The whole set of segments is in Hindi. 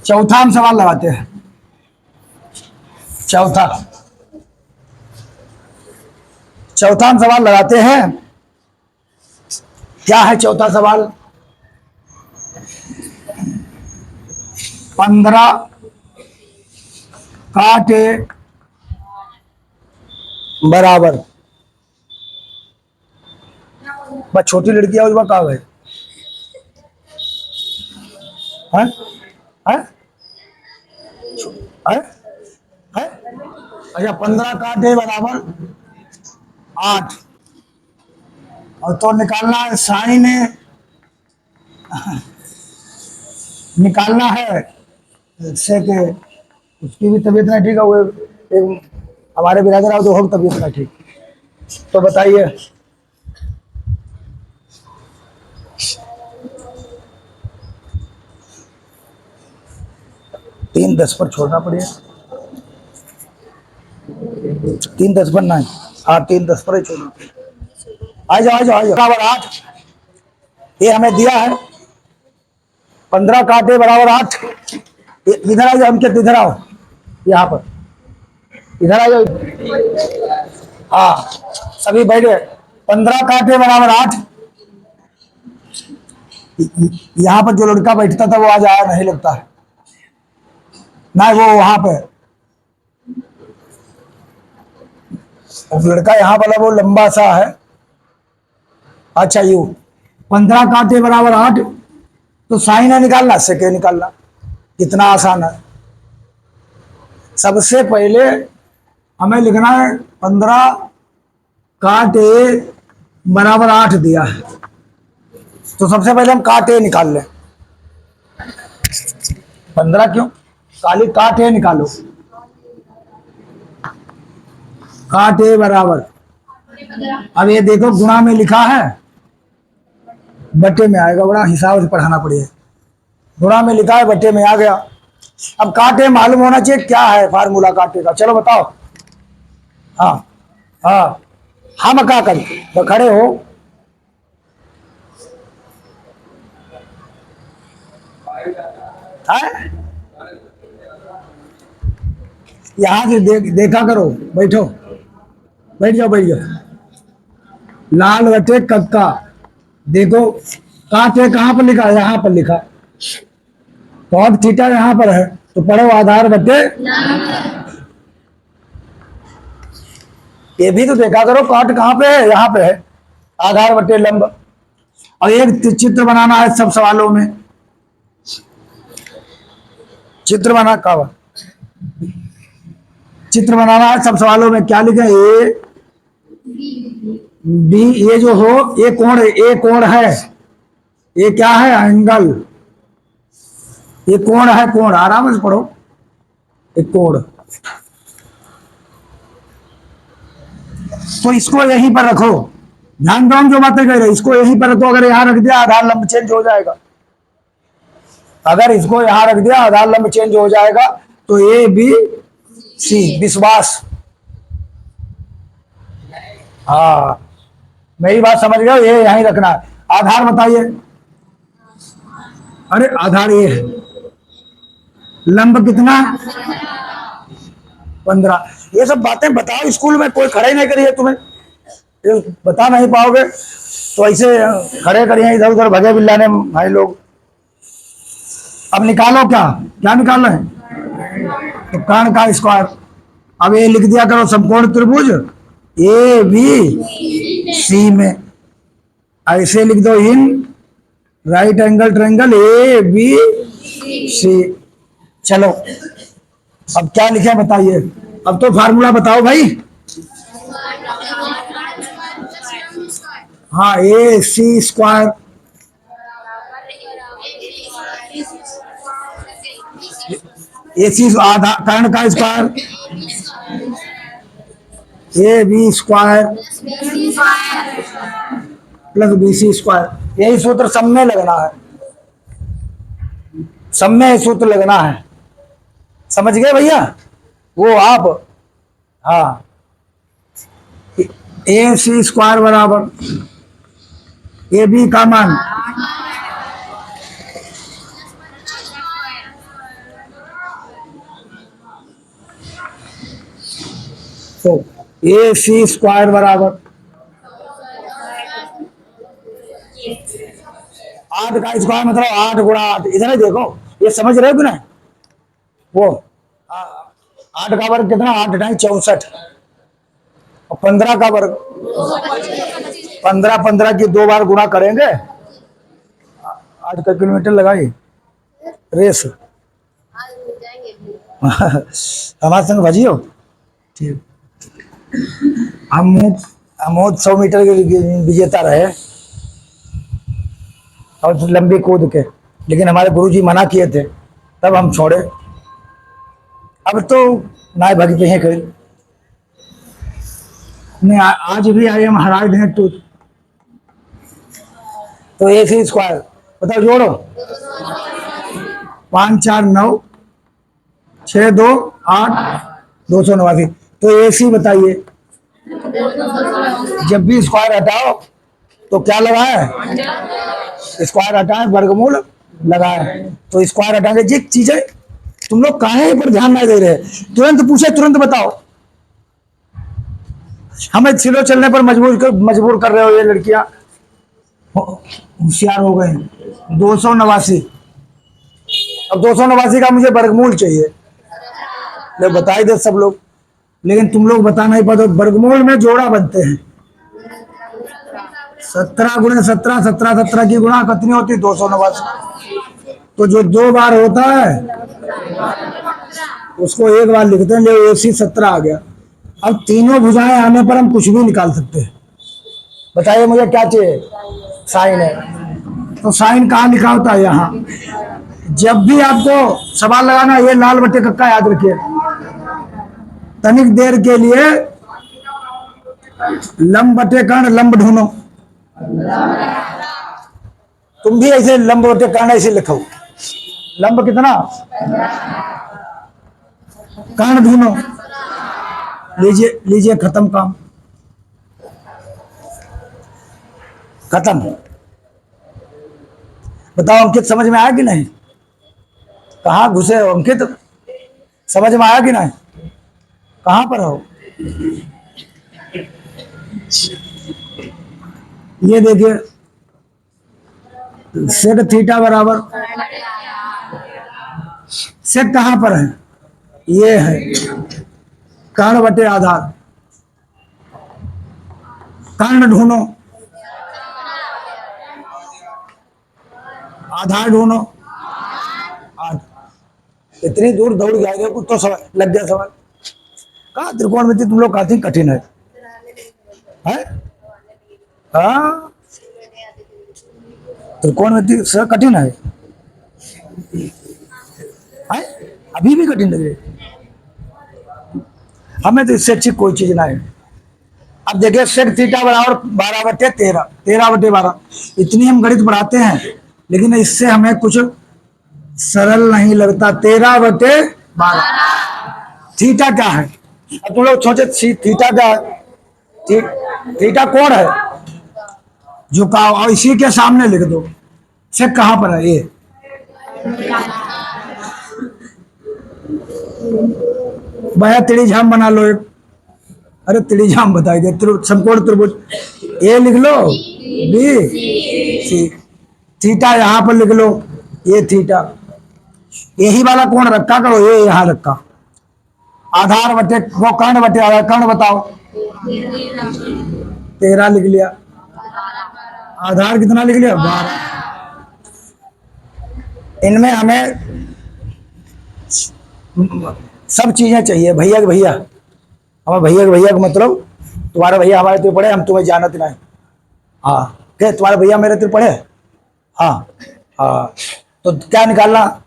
चौथा हम सवाल लगाते हैं। चौथा चौथा हम सवाल लगाते हैं। क्या है चौथा सवाल? 15 कांटे बराबर। बस छोटी लड़की है उसका कहा है? हैं? हैं? हैं? हैं? अच्छा, 15 कांटे बराबर 8। और तो निकालना है साइन है, निकालना है से कि उसकी भी तबीयत नहीं ठीक है। वो एक हमारे बिरादर आओ तो हो तबीयत नहीं ठीक। तो बताइए। 3-10 पर छोड़ना पड़ेगा। 3-10 पर नहीं, हाँ 3-10 पर ही छोड़ना। आ जाओ आ जाओ आ जाओ। बराबर 8 ये हमें दिया है। 15 कांटे बराबर 8। इधर आ जाओ, हम क्या इधर आओ, यहाँ पर इधर आ जाओ। हाँ सभी बैठ गए। 15 कांटे बराबर 8। यहाँ पर जो लड़का बैठता था वो आज आया नहीं लगता है। नहीं वो वहां पे लड़का यहाँ वाला वो लंबा सा है। अच्छा यू 15 कांटे बराबर 8। तो साइन है निकालना, सेके निकालना। कितना आसान है। सबसे पहले हमें लिखना है 15 कांटे बराबर 8 दिया है। तो सबसे पहले हम कांटे निकाल लें। 15 क्यों, खाली कांटे निकालो। कांटे बराबर, अब ये देखो गुणा में लिखा है, बट्टे में आएगा। बड़ा हिसाब से पढ़ाना पड़ेगा। गुणा में लिखा है, बट्टे में आ गया। अब कांटे मालूम होना चाहिए क्या है फार्मूला कांटे का। चलो बताओ। हाँ हाँ, हम क्या करें तो खड़े हो। यहां से देखा करो। बैठो, बैठ जाओ बैठ जाओ। लाल बटे कक्का। देखो कांटे कहाँ पर लिखा है? यहाँ पर लिखा। कॉट थीटा यहाँ पर है तो पढ़ो आधार बटे। ये भी तो देखा करो कॉट कहाँ पे है? यहाँ पे है, आधार बटे लंब। और एक चित्र बनाना है सब सवालों में। चित्र बना का चित्र बनाना है सब सवालों में। क्या लिखे? A B. ये जो हो ये कोण, ये कोण है। ये क्या है? एंगल। ये कोण है, कोण। आराम से पढ़ो। एक कोण। तो इसको यहीं पर रखो। ध्यान दो हम जो बातें कह रहे हैं, इसको यहीं पर रखो। अगर यहां रख दिया आधार लंब चेंज हो जाएगा। अगर इसको यहां रख दिया आधार लंब चेंज हो जाएगा। तो ए बी सी, विश्वास। हाँ मेरी बात समझ गए। ये यहीं रखना है। आधार बताइए। अरे आधार ये है। लंब कितना? 15। ये सब बातें बताओ स्कूल में, कोई खड़े नहीं करिए। तुम्हें ये बता नहीं पाओगे तो ऐसे खड़े करिए इधर उधर भगे बिल्ला ने भाई लोग। अब निकालो। क्या क्या निकालना है? तो कर्ण का स्क्वायर। अब ये लिख दिया करो समकोण त्रिभुज ए बी सी में। ऐसे लिख दो in right angle triangle A B C. चलो अब क्या लिखे बताइए। अब तो फार्मूला बताओ भाई। हाँ ए सी स्क्वायर। ए सी आधा कर्ण का square A B square plus B C square. यही सूत्र सब में लगना है। सब में सूत्र लगना है। समझ गए भैया? वो आप हाँ ए सी स्क्वायर बराबर ए बी का मान तो ए सी स्क्वायर बराबर 8 का स्क्वायर मतलब 8 गुणा 8। इधर ही देखो, ये समझ रहे हो कि नहीं? वो 8 का वर्ग कितना, 8 ढाई 64, और 15 का वर्ग 15, 15 की 2 बार गुणा करेंगे। 8 का किलोमीटर लगाइए रेस। हमारे संग भजियो ठीक। अमोद 100 मीटर के विजेता रहे और लंबी कूद के, लेकिन हमारे गुरुजी मना किए थे, तब हम छोड़े। अब तो नाय भागी पे हैं कहीं नहीं, आज भी आए हम हरा दें तो ए सी स्क्वायर बताओ, जोड़ो 5 4 9 6 2 8 289। तो ए सी बताइए, जब भी स्क्वायर हटाओ तो क्या लगा है, स्क्वायर हटाए वर्गमूल लगाए। तो स्क्वायर हटाने जी चीजें तुम लोग काहे पर ध्यान नहीं दे रहे? तुरंत पूछे तुरंत बताओ। हमें सिलो चलने पर मजबूर कर रहे हो ये लड़कियां, होशियार हो गए। 289, अब 289 का मुझे वर्गमूल चाहिए, ले बताई दे सब लोग, लेकिन तुम लोग बता नहीं पाते। वर्गमूल में जोड़ा बनते हैं 17 गुणे 17, 17 17 की गुणा कितनी होती, 289। तो जो 2 बार होता है उसको 1 बार लिखते हैं, ले AC 17 आ गया। अब तीनों भुजाएं आने पर हम कुछ भी निकाल सकते हैं। बताइए मुझे क्या चाहिए, साइन है। तो साइन कहाँ लिखा होता है, यहाँ। जब भी आपको सवाल लगाना, ये लाल बटे कक्का याद रखिए। तनिक देर के लिए लंब बटे कर्ण लंब ढूंढो। तुम भी ऐसे लंब बटे कर्ण ऐसे लिखो, लंब कितना, कर्ण ढूंढो। लीजिए लीजिए, खत्म काम, खत्म। बताओ अंकित समझ में आया कि नहीं? कहाँ घुसे हो अंकित, समझ में आया कि नहीं? कहाँ पर हो? ये देखिए, सेक थीटा बराबर, सेक कहाँ पर है, ये है कर्ण बटे आधार। कर्ण ढूंढो, आधार ढूंढो। इतनी दूर दौड़ जाएगा कुछ तो सवाल लग गया सवाल। कहा त्रिकोणमिति तुम लोग काफी कठिन है? हाँ, त्रिकोणमिति सर कठिन है, अभी भी कठिन लगे। हमें तो इससे अच्छी कोई चीज ना है। अब देखिए, सेक थीटा बराबर 12 बटे 13, 13 बटे 12, इतनी हम गणित पढ़ाते हैं, लेकिन इससे हमें कुछ सरल नहीं लगता। 13 बटे 12, थीटा क्या है? अब तुम लोग सोचे थीटा क्या है? थीटा कोण है झुकाव, और इसी के सामने लिख दो सेक कहाँ पर है, ये भैया त्रिझाम बना लो एक। अरे त्रिझाम बताई दे, समकोण त्रिभुज, ए लिख लो, बी सी, थीटा यहाँ पर लिख लो, ये थीटा, यही वाला कोण रखा करो, ये यहाँ रखा। आधार बटे वो कर्ण बटे आधार, कर्ण बताओ, 13 लिख लिया, आधार कितना लिख लिया, 12। इनमें हमें सब चीजें चाहिए। भैया के भैया, हमारे भैया के भैया का मतलब तुम्हारे भैया हमारे तो पढ़े, हम तुम्हें जानते नहीं। हाँ, क्या तुम्हारे भैया मेरे तो पढ़े? हाँ हाँ, तो क्या निकालना,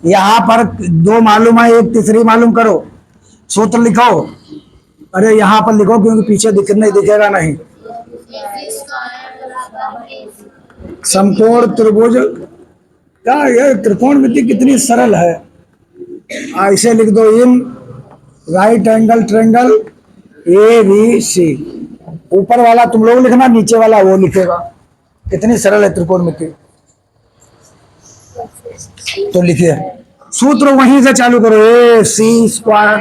यहाँ पर 2 मालूम है, एक तीसरी मालूम करो, सूत्र लिखो। अरे यहाँ पर लिखो, क्योंकि पीछे दिखेगा नहीं। समकोण त्रिभुज क्या, ये त्रिकोणमिति कितनी सरल है। ऐसे लिख दो, in right angle triangle ABC। ऊपर वाला तुम लोग लिखना, नीचे वाला वो लिखेगा। कितनी सरल है त्रिकोणमिति। तो लिखिए, सूत्र वहीं से चालू करो, AC स्क्वायर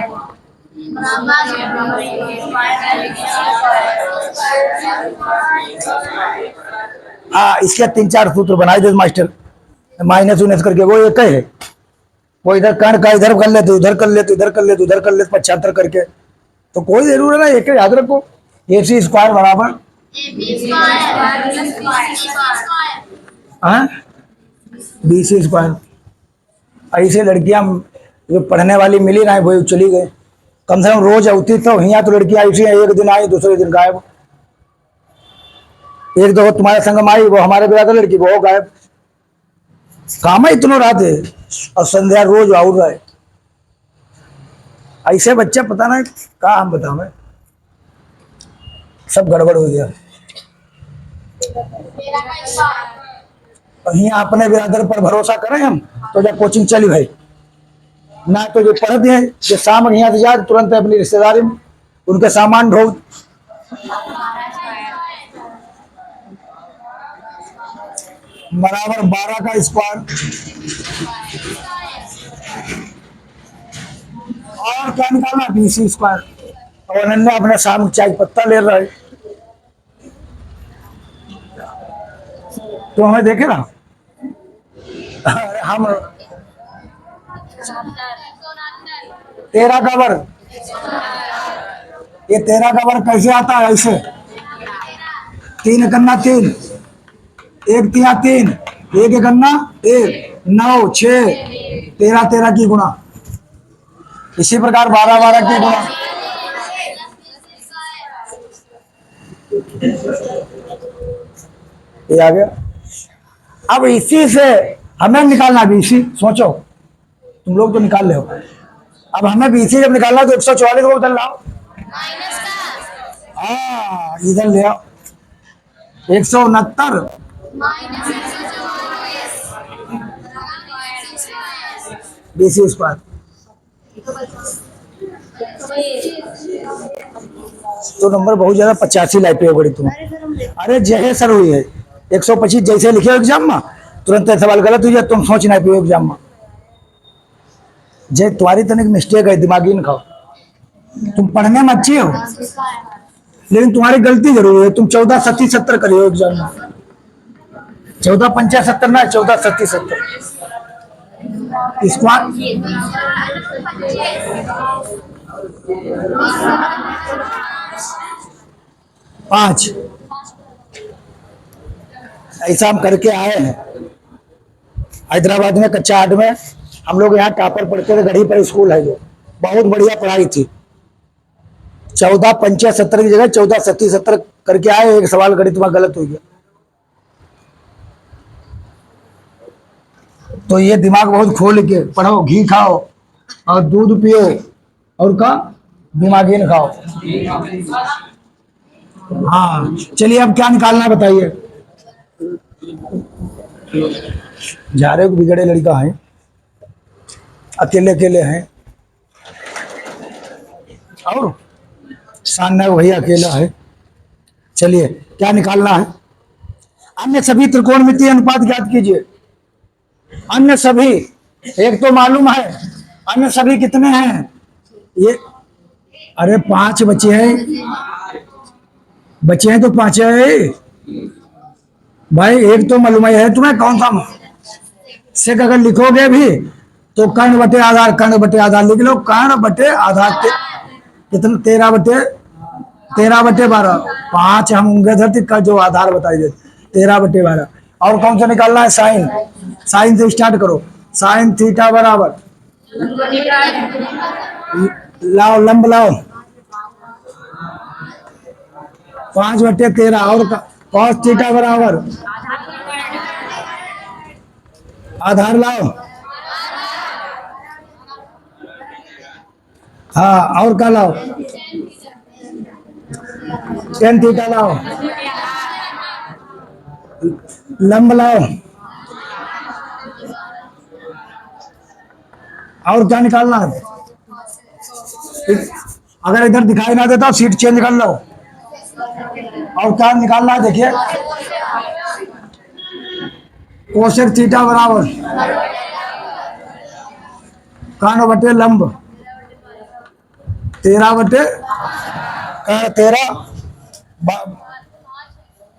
हाँ, इसके तीन चार सूत्र बनाए दे मास्टर, माइनस उनस करके, वो एक है। वो इधर कर्ण का इधर कर लेते, उधर कर लेते, उधर कर लेते, उधर कर लेते, 75 करके। तो कोई जरूर है ना, एक याद रखो, ए सी स्क्वायर बराबर, हाँ, बी सी स्क्वायर। ऐसे लड़कियां जो पढ़ने वाली मिली ना, वो चली गई। कम से कम रोज होती तो यहाँ तो लड़कियां ऐसी हैं, एक दिन आई दूसरे दिन गायब। एक दो तुम्हारे संग आई, वो हमारे बिरादर लड़की, वो गायब। काम है इतनो रात है, और संध्या रोज आउट रहा है। ऐसे बच्चे पता ना कहा हम बतावे, सब गड़बड़ हो गया। यहाँ अपने बिरादर पर भरोसा करें हम, तो जब कोचिंग चली भाई ना, तो जो पढ़ते हैं जो शाम यहाँ से जाए तुरंत अपनी रिश्तेदारी में उनके सामान ढो। बराबर 12 का स्क्वायर, और क्या निकालना, 20 स्क्वायर। और अनन्या अपने शाम चाय पत्ता ले रहा है, तो हमें देखे ना। हम 13 का वर्ग, ये 13 का वर्ग कैसे आता है, ऐसे 3 गन्ना 3, 1 तिया 3, 1 गन्ना 1, 9 6, 13 13 की गुणा। इसी प्रकार 12 12 की गुणा। ये आ गया। अब इसी से हमें निकालना बीसी, सोचो तुम लोग तो निकाल ले हो। अब हमें बीसी जब निकालना तो 144 को उधर लाओ, हाँ इधर ले आओ, 169 बीसी स्क्वायर। तो नंबर बहुत ज्यादा 85 लाइफ पे हो गई तुम। अरे जहे सर हुई है 125 जैसे लिखे हो एग्जाम में, तुरंत सवाल गलत हुई है, तुम सोचना पे एग्जाम में। जे तुम्हारी तनिक मिस्टेक है, दिमागी न खाओ। तुम पढ़ने में अच्छे हो, लेकिन तुम्हारी गलती जरूर है। तुम 14 37 70 करे हो एग्जाम में, 14 पंचा 70 ना, 14 37 70। स्क्वायर 5, ऐसा हम करके आए हैं। हैदराबाद में कच्चा आठ में हम लोग यहाँ टॉपर पढ़ते थे, गढ़ी पर स्कूल है जो बहुत बढ़िया पढ़ाई थी। 14 पंचा 70 की जगह 14 37 70 करके आए, एक सवाल गणित में गलत हो गया। तो ये दिमाग बहुत खोल के पढ़ो, घी खाओ और दूध पियो, और का दिमागी न खाओ। हाँ चलिए, अब क्या निकालना है बताइए। जा रहे को बिगड़े लड़का है, अकेले अकेले हैं, और सामने वही अकेला है। चलिए क्या निकालना है, अन्य सभी त्रिकोणमितीय अनुपात ज्ञात कीजिए। अन्य सभी, एक तो मालूम है, अन्य सभी कितने हैं ये, अरे 5 बचे हैं, बचे हैं तो 5 है भाई। एक तो मालूम है तुम्हें कौन सा से, अगर लिखोगे भी तो कर्ण बटे आधार, कर्ण बटे आधार लिख लो, कर्ण बटे आधार कितना, 13 बटे 12, 5 हम होंगे धरती का जो आधार बताई दे, 13 बटे 12। और कौन सा निकालना है, साइन, साइन से स्टार्ट करो। साइन थीटा बराबर, लाओ लंब लाओ, 5 बटे 13। और कॉस थीटा बराबर, आधार लाओ, हाँ और क्या लाओ, टेन थीटा लाओ, लंब लाओ, और क्या निकालना है। अगर इधर दिखाई ना देता सीट चेंज कर लो। और क्या निकालना है देखिए, कोसेक थीटा बराबर कर्ण बटे लंब 13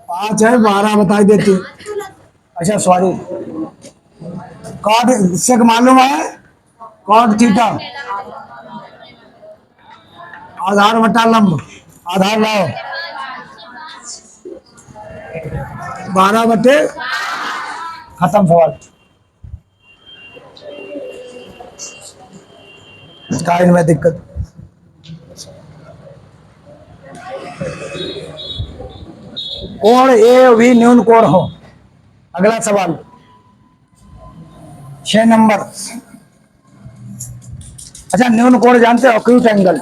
5 है, 12 बताई देती। अच्छा सॉरी, कॉट इससे मालूम है, कॉट थीटा आधार बटा लंब, आधार लाओ 12 बटे, खत्म सवाल। का इनमें दिक्कत। कोण ए वी न्यून कोण हो। अगला सवाल 6 नंबर। अच्छा न्यून कोण जानते हो, एक्यूट एंगल।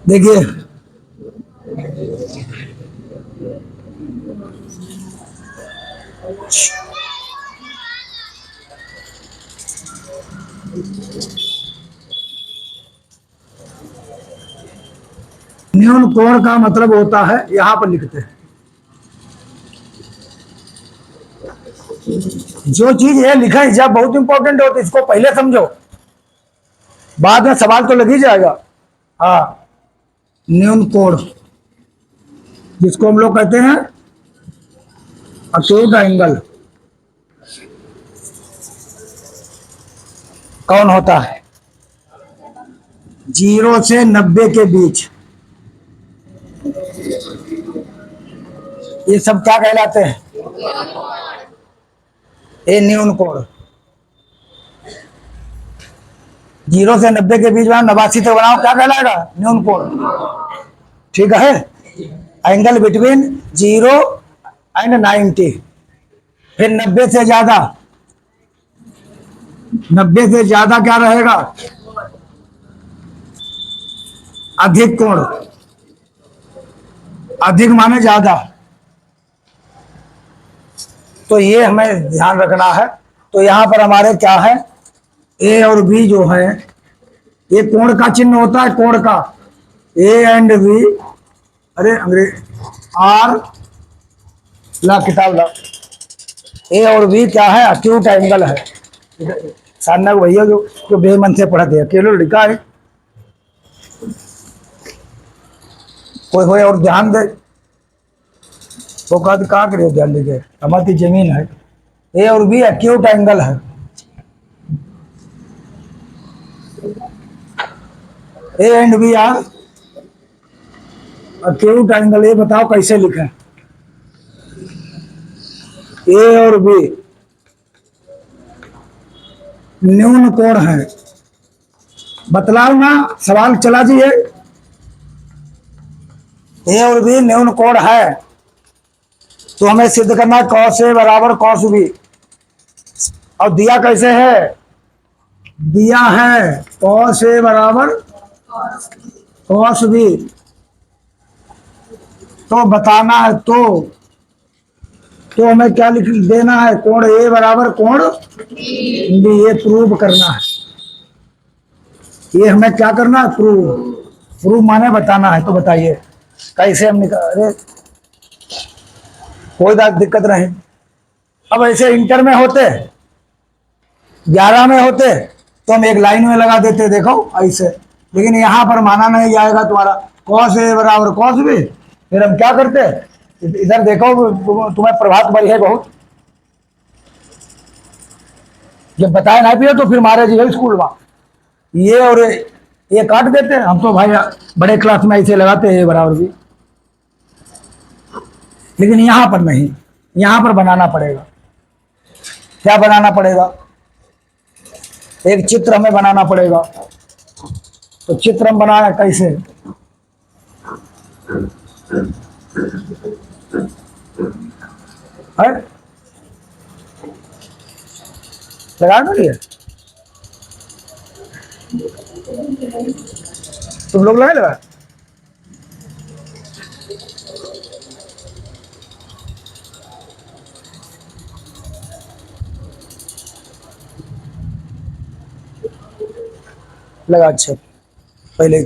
देखिए न्यून कोण का मतलब होता है, यहां पर लिखते हैं, जो चीज ये लिखा है जब बहुत इंपॉर्टेंट होती है, इसको पहले समझो, बाद में सवाल तो लग ही जाएगा। हाँ, न्यून कोण जिसको हम लोग कहते हैं एक्यूट एंगल, कौन होता है 0 से 90 के बीच। ये सब क्या कहलाते हैं, ये न्यून कोण। 0 से 90 के बीच में 89 तक बनाओ, क्या कहलाएगा, न्यून कोण। ठीक है, एंगल बिटवीन 0 एंड 90। फिर 90 से ज्यादा, 90 से ज्यादा क्या रहेगा, अधिक कोण। अधिक माने ज्यादा, तो ये हमें ध्यान रखना है। तो यहां पर हमारे क्या है, ए और बी जो है, ये कोण का चिन्ह होता है, कोण का, ए एंड बी। अरे अंग्रेज आर ला, किताब ला। ए और बी क्या है, एक्यूट एंगल है। सान्ना भैया जो बेमन से पढ़ते हैं, अकेले लिखा है, कोई हो और ध्यान दे तो कहा करे ध्यान दीजिए, हमारी जमीन है। ए और बी एक्यूट एंगल है। A and B are acute angle. ये बताओ कैसे लिखें, ए और बी न्यून कोण है। बतलाओ ना, सवाल चला जी है। ए और बी न्यून कोण है, तो हमें सिद्ध करना है कॉस ए बराबर कॉस बी। और दिया कैसे है, दिया है कॉस ए बराबर कॉस बी। तो बताना है, तो हमें क्या लिख देना है, कोण ए बराबर कोण बी। ये प्रूव करना है, ये हमें क्या करना है, प्रूव माने बताना है। तो बताइए कैसे हम निकाल, अरे कोई दिक्कत नहीं। अब ऐसे इंटर में होते, 11 में होते तो हम एक लाइन में लगा देते, देखो ऐसे। लेकिन यहां पर माना नहीं जाएगा तुम्हारा, कॉस ए बराबर कॉस बी। फिर हम क्या करते, इधर देखो, तुम्हें प्रभात बड़ी है बहुत, जब बताए ना पिए तो फिर मारे जी स्कूल में, ये और ये काट देते हैं। हम तो भाई बड़े क्लास में ऐसे लगाते हैं ए बराबर बी। लेकिन यहां पर नहीं, यहां पर बनाना पड़ेगा। क्या बनाना पड़ेगा, एक चित्र हमें बनाना पड़ेगा। तो चित्र हम बनाए कैसे, है लगा करिए, तुम लोग लगा लगा। अच्छा पहले ही